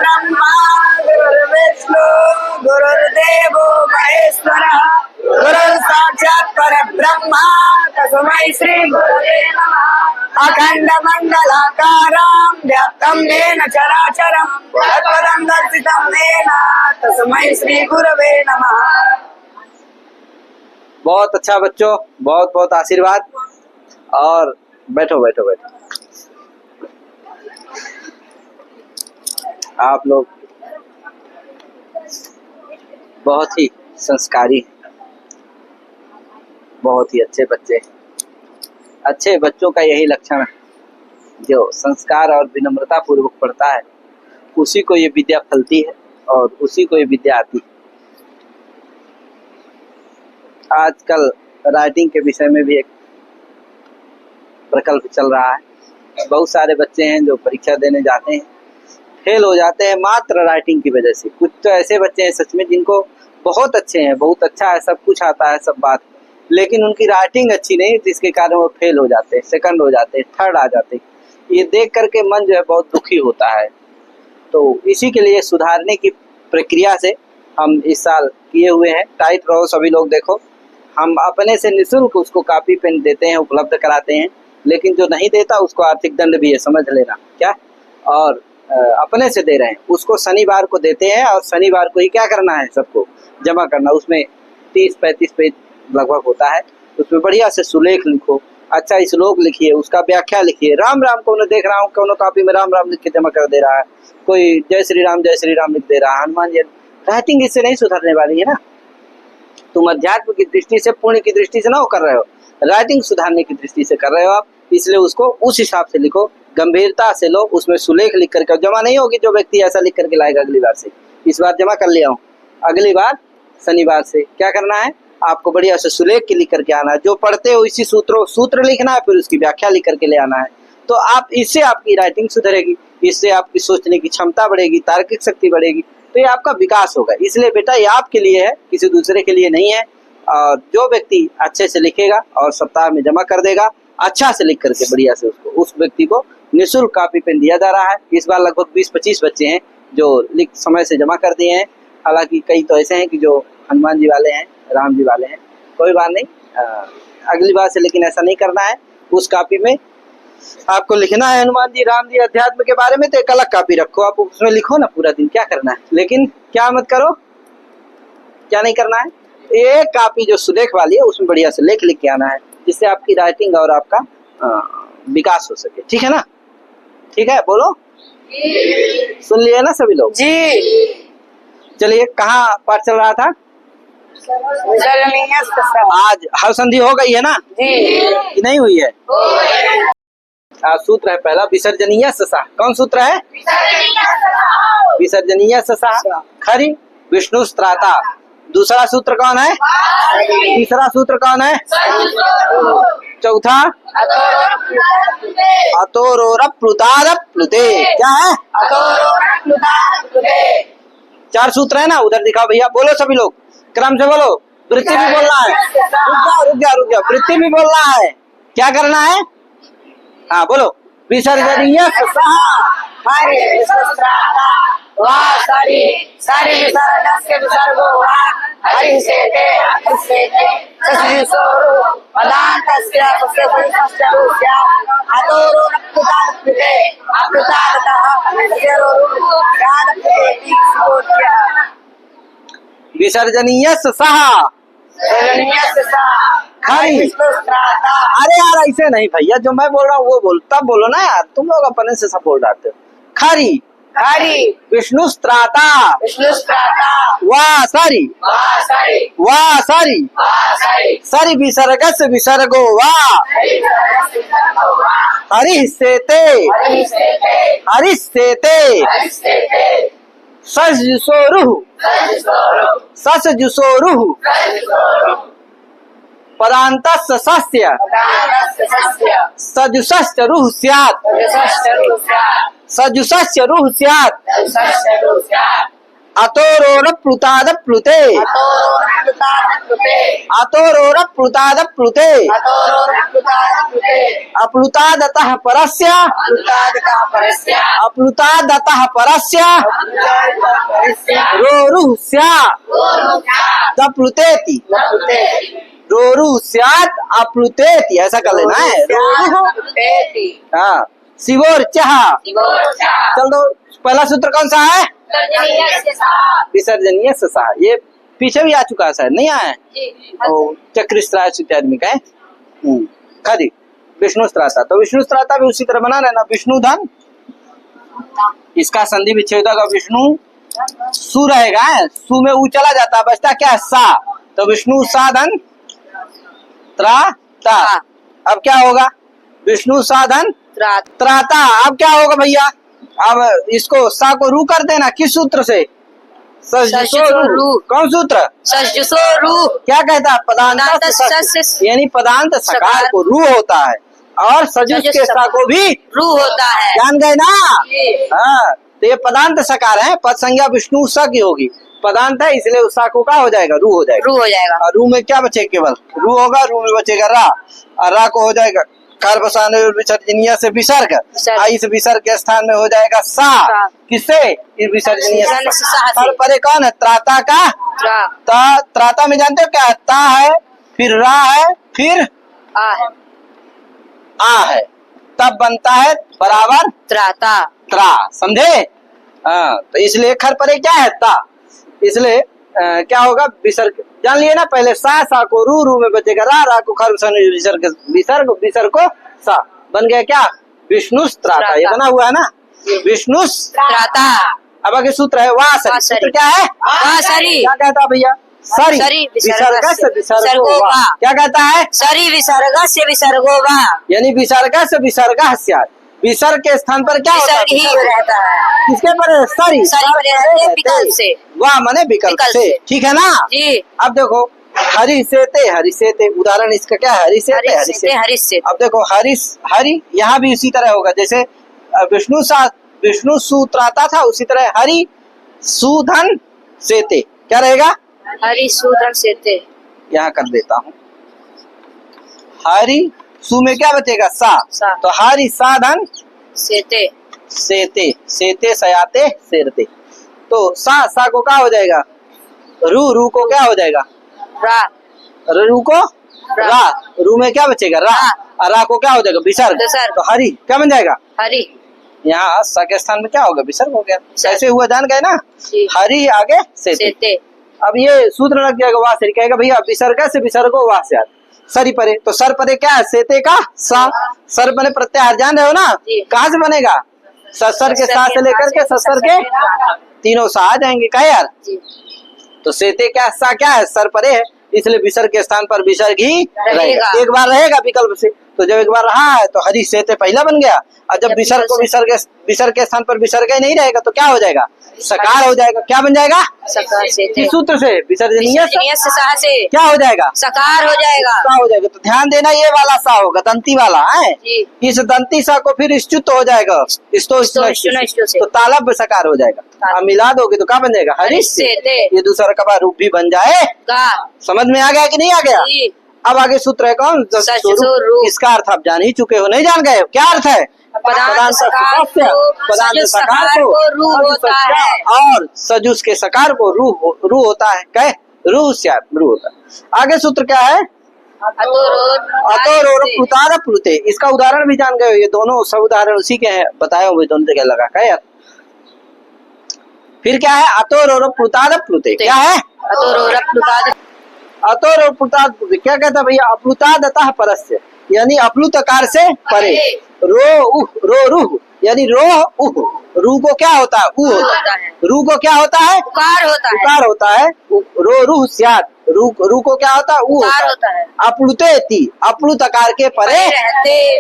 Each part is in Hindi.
ब्रह्मा गुरुर्विष्णु गुरुर्देवो महेश्वरः गुरुः साक्षात् परब्रह्मा तस्मै श्री गुरवे नमः। अखण्डमण्डलाकारं व्याप्तं येन चराचरं तत्पदं दर्शितं येन तस्मै श्री गुरवे नमः। बहुत अच्छा बच्चों, बहुत बहुत आशीर्वाद। और बैठो बैठो बैठो। आप लोग बहुत ही संस्कारी, बहुत ही अच्छे बच्चे। अच्छे बच्चों का यही लक्षण है, जो संस्कार और विनम्रता पूर्वक पढ़ता है उसी को ये विद्या फलती है और उसी को ये विद्या आती है। आजकल राइटिंग के विषय में भी एक प्रकल्प चल रहा है। बहुत सारे बच्चे हैं जो परीक्षा देने जाते हैं, फेल हो जाते हैं मात्र राइटिंग की वजह से। कुछ तो ऐसे बच्चे हैं सच में जिनको बहुत अच्छे हैं, बहुत अच्छा है, सब कुछ आता है सब बात, लेकिन उनकी राइटिंग अच्छी नहीं, जिसके कारण वो फेल हो जाते हैं, सेकंड हो जाते हैं, थर्ड आ जाते हैं। ये देख करके मन जो है बहुत दुखी होता है। तो इसी के लिए सुधारने की प्रक्रिया से हम इस साल किए हुए हैं। टाइट रहो सभी लोग। देखो, हम अपने से निःशुल्क उसको कॉपी पेन देते हैं, उपलब्ध कराते हैं, लेकिन जो नहीं देता उसको आर्थिक दंड भी है, समझ लेना क्या। और अपने से दे रहे हैं, उसको शनिवार को देते हैं और शनिवार को ही क्या करना है, सबको जमा करना। उसमें 30-35 पेज लगभग होता है। उसमें बढ़िया से सुलेख लिखो, अच्छा श्लोक लिखिए, उसका व्याख्या लिखिए। राम राम को देख रहा हूँ कौन कॉपी में राम राम लिख के जमा कर दे रहा है, कोई जय श्री राम लिख दे रहा है। हनुमान जी राइटिंग इससे नहीं सुधरने वाली है ना। तुम अध्यात्म की दृष्टि से, पुण्य की दृष्टि से ना वो कर रहे हो, राइटिंग सुधारने की दृष्टि से कर रहे हो आप। इसलिए उसको उस हिसाब से लिखो, गंभीरता से लो, उसमें सुलेख लिख करके जमा नहीं होगी। जो व्यक्ति ऐसा लिख करके लाएगा अगली बार से, इस बार जमा कर लिया हूँ, अगली बार शनिवार से क्या करना है, आपको बढ़िया से सुलेख के लिख करके आना है। जो पढ़ते हो इसी सूत्र लिखना है, फिर उसकी व्याख्या लिख करके ले आना है। तो आप इससे आपकी राइटिंग सुधरेगी, इससे आपकी सोचने की क्षमता बढ़ेगी, तार्किक शक्ति बढ़ेगी, तो ये आपका विकास होगा। इसलिए बेटा ये आपके लिए है, किसी दूसरे के लिए नहीं है। और जो व्यक्ति अच्छे से लिखेगा और सप्ताह में जमा कर देगा, अच्छा से लिख करके बढ़िया से, उसको उस व्यक्ति को निःशुल्क कॉपी पेन दिया जा रहा है। इस बार लगभग 20-25 बच्चे हैं जो लिख समय से जमा कर दिए हैं। हालांकि कई तो ऐसे हैं कि जो हनुमान जी वाले हैं, राम जी वाले हैं, कोई बात नहीं, अगली बार से लेकिन ऐसा नहीं करना है। उस कॉपी में आपको लिखना है हनुमान जी, राम जी, अध्यात्म के बारे में, तो एक अलग कॉपी रखो, आप उसमें लिखो ना पूरा दिन, क्या करना है। लेकिन क्या मत करो, क्या नहीं करना है, एक कॉपी जो सुलेख वाली है उसमें बढ़िया से लेख लिख के आना है, जिससे आपकी राइटिंग और आपका विकास हो सके। ठीक है ना, ठीक है, बोलो सुन लिए ना सभी लोग जी। चलिए, कहाँ पाठ चल रहा था आज? हर संधि हो गई है ना जी, कि नहीं हुई है? सूत्र है पहला, विसर्जनीय ससा। कौन सूत्र है? विसर्जनीय ससा खरी विष्णु स्त्राता। दूसरा सूत्र कौन है? तीसरा सूत्र कौन है? चौथा अतोरोरप्लुतादप्लुते। क्या है? चार सूत्र है ना, उधर दिखाओ भैया, बोलो सभी लोग क्रम से बोलो। वृत्ति भी बोलना है, रुक जाओ, वृत्ति भी बोलना है। क्या करना है? हाँ बोलो, विसर्जनीय विसर्जनीय सहा खरी। अरे यार ऐसे नहीं भैया, जो मैं बोल रहा हूँ वो बोल, तब बोलो ना यार, तुम लोग अपने से सब बोल जाते हो। खरी विष्णु स्त्राता वाह सारी सरी विसर्गस विसर्गो वाह हरि सेते ससजुसोरुः पदान्तस्य सस्य सजुषस्य रुः स्यात्। अतोरोर प्लुताद प्लुते, अतोरोर प्लुताद प्लुते, अप्लुतादतः परस्य, अप्लुतादतः परस्य रोरुः स्यात् तप्लुतेति, रोरुः स्यात् अप्लुतेति, ऐसा कर लेना है। रोरुः, हाँ, शिवोर्चः। चल दो, पहला सूत्र कौन सा है? विसर्जनीय ससा। ये पीछे भी आ चुका है शायद, नहीं आया है? चक्रिस्त्राय इत्यादि का है। खरी विष्णु स्त्राता, तो विष्णु स्त्राता भी उसी तरह बना रहना। विष्णु धन, इसका संधि विच्छेदक का विष्णु सु रहेगा, सु में ऊ चला जाता है, बचता क्या है? सा। तो विष्णु सा धन त्रा ता। अब क्या होगा? विष्णु सा धन त्राता। अब क्या होगा भैया? अब इसको सा को रू कर देना। किस सूत्र से? रू। कौन सूत्र? रू। क्या कहता है? पदांत सस। यानी पदांत सकार को रू होता है और सजुष के सा को भी रू होता है। जान गए ना? हाँ, तो ये पदांत सकार है। पद संज्ञा विष्णु स की होगी, पदांत है इसलिए उस सा को क्या हो जाएगा? रू हो जाएगा। रू हो जाएगा। और रू में क्या बचे? केवल रू होगा, रू में बचेगा रा, और रा को हो जाएगा कार्बसाने विसर्जनीय से विसर्ग। इस विसर्ग के स्थान में हो जाएगा सा। किससे? इस विसर्जनीय से। परे कौन है? त्राता का। त्राता में जानते हो क्या है? ता है, फिर रा है, फिर आ है, तब बनता है बराबर त्राता। त्रा। समझे? हाँ, तो इसलिए खर परे क्या है? ता। इसलिए क्या होगा? विसर्ग जान लिए ना पहले। सा को रू, रू में बचेगा रा, रा को खर विसर्ग, विसर्ग को सा। बन गया क्या? विष्णु स्त्राता। ये बना हुआ है ना, विष्णु स्त्राता। अब आगे सूत्र है वासरी। सूत्र क्या है? वासरी। क्या कहता भैया? सरी विसर्ग से विसर्गो वा। क्या कहता है? सरी विसर्ग से विसर्गो वा, यानी विसर्ग से विसर्ग स्यात्। विसर्ग के स्थान पर क्या होता है? विसर्ग ही रहता है। किसके पर? सरी। विकल्प से। वाह माने विकल्प से। ठीक है ना जी। अब देखो, हरि से ते, हरि से ते, उदाहरण इसका क्या है? हरि से ते, हरि से। अब देखो हरि यहाँ भी उसी तरह होगा जैसे विष्णु सूत्राता था, उसी तरह हरि सुधन से ते। क्या रहेगा? हरि सुधन से ते। यहाँ कर देता हूँ, हरि सु में क्या बचेगा? सा। तो हरि साधन सेते, सेते सयाते सेरते। तो सा को क्या हो जाएगा? रू को क्या हो जाएगा? रा। रू को रा, रू में क्या बचेगा? रा, और रा को क्या हो जाएगा? विसर्ग। तो हरि क्या बन जाएगा? हरि। यहाँ सा के स्थान में क्या होगा? विसर्ग हो गया। कैसे हुआ जान गए ना? हरि आगे सेते। अब ये सूत्र लग जाएगा वासरी। कहेगा भैया विसर्ग से विसर्गो वास सरी परे, तो सर परे क्या है? सेते का सा। सर परे प्रत्याहार जान रहे हो ना? कहाँ से बनेगा? ससर के सा से लेकर के ससर के तीनों सा आ जाएंगे। क्या यार? तो सेते क्या सा क्या है? सर परे है, इसलिए विसर्ग के स्थान पर विसर्ग ही रहेगा। एक बार रहेगा विकल्प से, तो जब एक बार रहा है तो हरि सेते पहला बन गया, और जब विसर्ग को विसर्ग के स्थान पर विसर्ग ही नहीं रहेगा तो क्या हो जाएगा? सकार हो जाएगा। क्या बन जाएगा? किस सूत्र से? विसर्जनीय से। क्या हो जाएगा? सकार हो जाएगा। सा हो जाएगा। तो ध्यान देना, ये वाला सा होगा, दंती वाला है। इस दंती सा को फिर स्तुत हो जाएगा, तो तालब सकार हो जाएगा। अब मिला दोगे तो क्या बन जाएगा? हरि सेते। ये दूसरा का रूप भी बन जाएगा। समझ में आ गया कि नहीं आ गया? अब आगे सूत्र है कौन? इसका अर्थ आप जान ही चुके हो, नहीं जान गए? क्या अर्थ है? पदांत सकार को रू होता है और सजुष के सकार को रू होता है। कहे रू स्यात्, रू होता है। आगे सूत्र क्या है? अतोरोर प्लुताद प्लुते। इसका उदाहरण भी जान गए हो, ये दोनों सब उदाहरण उसी के हैं, बताए हुए दोनों जगह लगा। क्या यार? फिर क्या है? अतोरोर प्लुताद प्लुते। क्या है? अतोरोर प्लुताद प्लुते। क्या कहता भैया? अप्लुतादतः परस्य, यानी अप्लुतकार से परे। रो रुह, यानी रो उह। रू को क्या होता है? ऊ होता है। रू को क्या होता है? उकार होता है। रो रुह स्यात्। रू को क्या होता है? ऊ होता है। अप्लुतेति, अप्लुतकार के परे।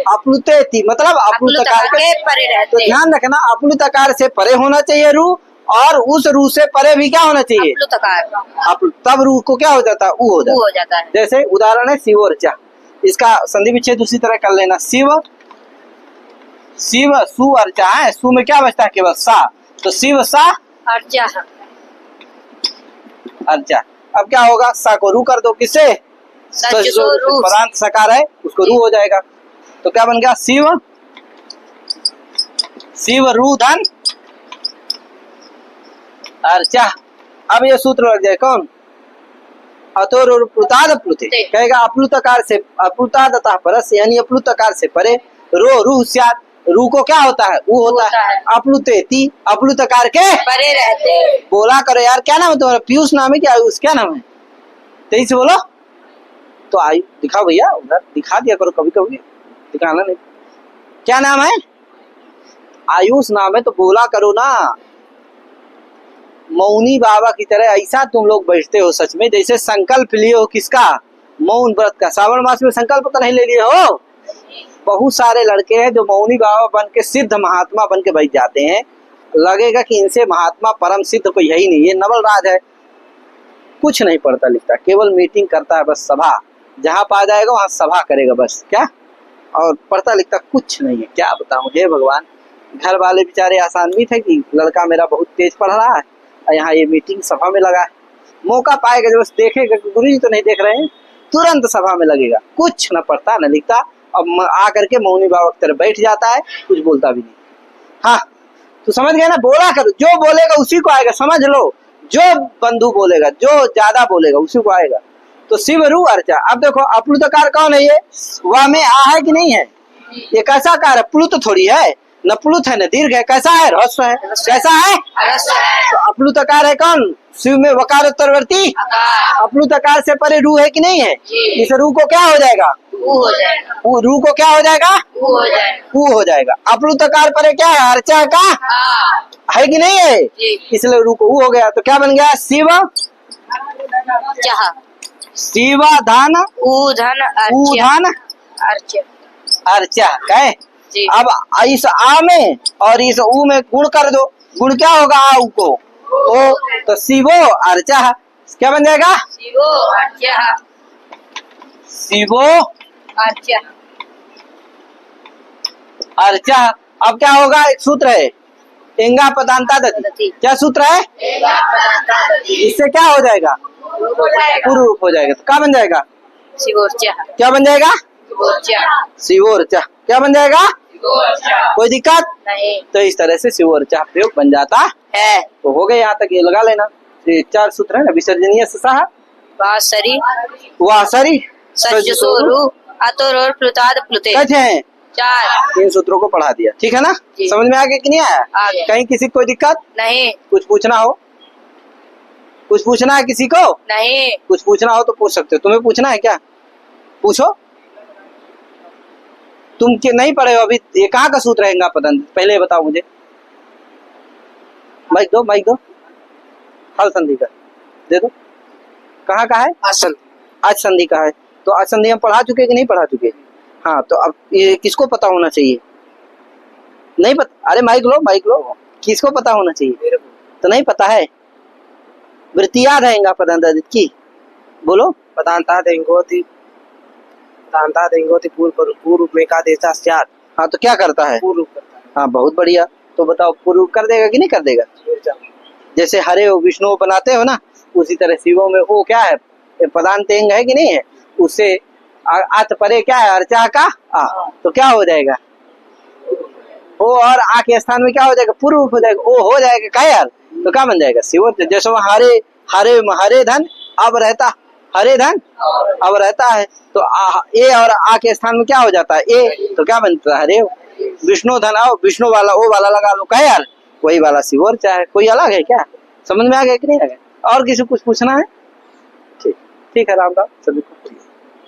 अप्लुतेति मतलब अप्लुतकार के परे रहते। तो ध्यान रखना, अप्लुतकार से परे होना चाहिए रू, और उस रू से परे भी क्या होना चाहिए? तब रू को क्या हो जाता है? ऊ हो जाता है। जैसे उदाहरण है शिवोर्चा। इसका संधि विच्छेद उसी तरह कर लेना। शिव सु अर्चा है, सु में क्या बचता है? केवल सा। तो शिव सा अर्चा, अर्चा। अब क्या होगा, सा को रू कर दो, किससे? सज जो रू। पदांत सकार है उसको रू हो जाएगा, तो क्या बन गया? शिव, शिव रू धन अर्चा। अब ये सूत्र लग जाए कौन? अतोर और प्लुताद प्लुते, कहेगा अप्लुतकार से अप्लुतादतः परस्य, यानी अप्लुतकार से परे रो रू स्यात्। रू को क्या होता है? ऊ होता है। अप्लुतेति, अप्लुतकार के परे रहते। बोला करो यार, क्या नाम है तुम्हारा? पीयूष नाम है क्या? आयुष क्या नाम है? तेजी से बोलो। तो आयु दिखाओ भैया, उधर दिखा दिया करो, कभी कभी दिखाना नहीं। क्या नाम है? आयुष नाम है, तो बोला करो ना। मौनी बाबा की तरह ऐसा तुम लोग बैठते हो सच में, जैसे संकल्प लिए हो किसका? मौन व्रत का। श्रावण मास में संकल्प तो नहीं ले लिए हो? बहुत सारे लड़के हैं जो मौनी बाबा बन के सिद्ध महात्मा बन के बैठ जाते हैं, लगेगा कि इनसे महात्मा परम सिद्ध कोई है ही नहीं, ये नवल राज है। कुछ नहीं पढ़ता लिखता, केवल मीटिंग करता है बस, सभा जहाँ पा जाएगा वहां सभा करेगा बस, क्या? और पढ़ता लिखता कुछ नहीं है। क्या बताऊं, हे भगवान। घर वाले बेचारे आसान्वित है कि लड़का मेरा बहुत तेज पढ़ रहा है, यहाँ ये मीटिंग सभा में लगा है। मौका पाएगा जब बस देखेगा कि गुरु जी तो नहीं देख रहे हैं, तुरंत सभा में लगेगा। कुछ न पढ़ता न लिखता, अब आकर के मौनी बाबा की तरफ बैठ जाता है, कुछ बोलता भी नहीं। हाँ तो समझ गए ना, बोला करो, जो बोलेगा उसी को आएगा, समझ लो। जो बंधु बोलेगा, जो ज्यादा बोलेगा उसी को आएगा। तो शिव रू अर्चा। अब देखो अप्लुतकार कौन है? ये वह में आ है कि नहीं है? ये कैसा कार है? प्लुत थोड़ी है, न प्लुत है न दीर्घ है। कैसा है? ह्रस्व है। कैसा है? तो अप्लुतकार है कौन? शिव में वकार उत्तरवर्ती अप्लुतकार से परे रू है कि नहीं है? इस रू को क्या हो जाएगा? ऊ हो जाएगा। रू को क्या हो जाएगा? ऊ हो जाएगा। ऊ हो जाएगा। अप्लुतकार परे क्या है? अर्चा का हाँ। है कि नहीं है? इसलिए रू को ऊ हो गया, तो क्या बन गया? शिव जहाँ शिव धन ऊ धन ऊ अर्चा। धन अर्चा। अर्चा कहे। जी। अब इस आ में और इस ऊ में गुण कर दो, गुण क्या होगा? आ ऊ को ओ, तो शिवो अर्चा क्या बन जाएगा? शिवो अर्चा। शिवो अर्चा। अर्चा। अब क्या होगा? एक सूत्र है, इंगा पदांता दति। क्या सूत्र है? इससे क्या हो जाएगा? पूर्व रूप हो जाएगा, तो क्या बन जाएगा? शिवोर्चा। क्या बन जाएगा? शिवोर्चा। शिवोर्चा। क्या बन जाएगा? कोई दिक्कत नहीं। तो इस तरह से शिवोर्चा प्रयोग बन जाता है। तो हो गए, यहाँ तक ये लगा लेना। ये 4 सूत्र है ना, विसर्जनीय ससाह वासरी वासरी सज्जसोरु अतोर और प्लुताद प्लुते। कैसे हैं? 4 इन सूत्रों को पढ़ा दिया, ठीक है ना? जी। समझ में आ गया कि नहीं आया? आ गया। कहीं किसी को कोई दिक्कत? नहीं। कुछ पूछना हो? कुछ पूछना है किसी को? नहीं। कुछ पूछना हो तो पूछ सकते हो। तुम्हें पूछना है क्या? पूछो। तुम के नहीं पढ़े हो अभी? ये कहाँ का सूत्र है? पदंत पहले बताओ मुझे। माइक दो, माइक दो। हल संधि का दे दो। कहाँ का है? आज संधि का है। तो आज संधि हम पढ़ा चुके कि नहीं पढ़ा चुके? हाँ, तो अब ये किसको पता होना चाहिए? नहीं पता? अरे माइक लो, माइक लो। किसको पता होना चाहिए? तो नहीं पता है। वृत्ति याद है इंगा पदांत की? बोलो। पदांता देंगोति पूर्व में का देता स्यात्। हाँ, तो क्या करता है? पूर्व करता है। हाँ, बहुत बढ़िया। तो बताओ पूर्व कर देगा कि नहीं कर देगा? जैसे हरे हो विष्णु बनाते हो ना, उसी तरह शिवों में वो क्या है? पदांतेंग है कि नहीं है? उससे आत परे क्या है? अर्चा का आ, तो क्या हो जाएगा? ओ, और आ के स्थान में क्या हो जाएगा? पूर्व हो जाएगा। ओ हो जाएगा क्या यार? तो क्या बन जाएगा? शिव। जैसे वहाँ हरे हरे हरे धन अब रहता, हरे धन अब रहता है, तो ए और आ के स्थान में क्या हो जाता है? ए, तो क्या बनता है? हरे। विष्णु धन आओ, विष्णु वाला ओ वाला लगा लो, क्या यार? वही वाला शिव। और चाहे कोई अलग है क्या? समझ में आ गया कि नहीं आ गया? और किसी कुछ पूछना है? ठीक, ठीक है। राम राम सभी को।